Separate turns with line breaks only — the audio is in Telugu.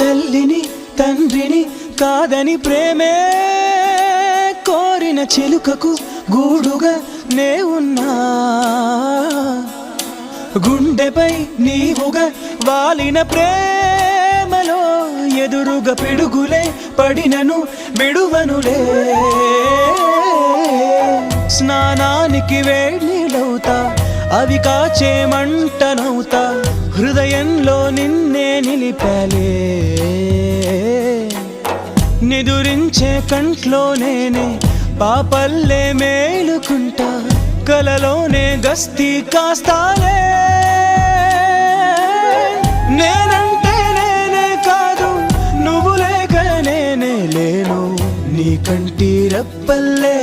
తల్లిని తండ్రిని కాదని ప్రేమే కోరిన చిలుకకు గూడుగా నే ఉన్నా గుండెపై నీవుగా వాలిన ప్రేమలో ఎదురుగా పిడుగులే పడినను విడువనులే స్నానానికి వేడినీళ్ళవుతా అవి కాచే మంటనవుతా హృదయంలో నిన్నే నిలిపాలే నిదురించే కంట్లో నేనే పాపల్లే మేలుకుంటా కలలోనే గస్తీ కాస్తాలే నేనంటే నేనే కాదు నువ్వు లేక నేనే లేను నీ కంటి రెప్పల్లే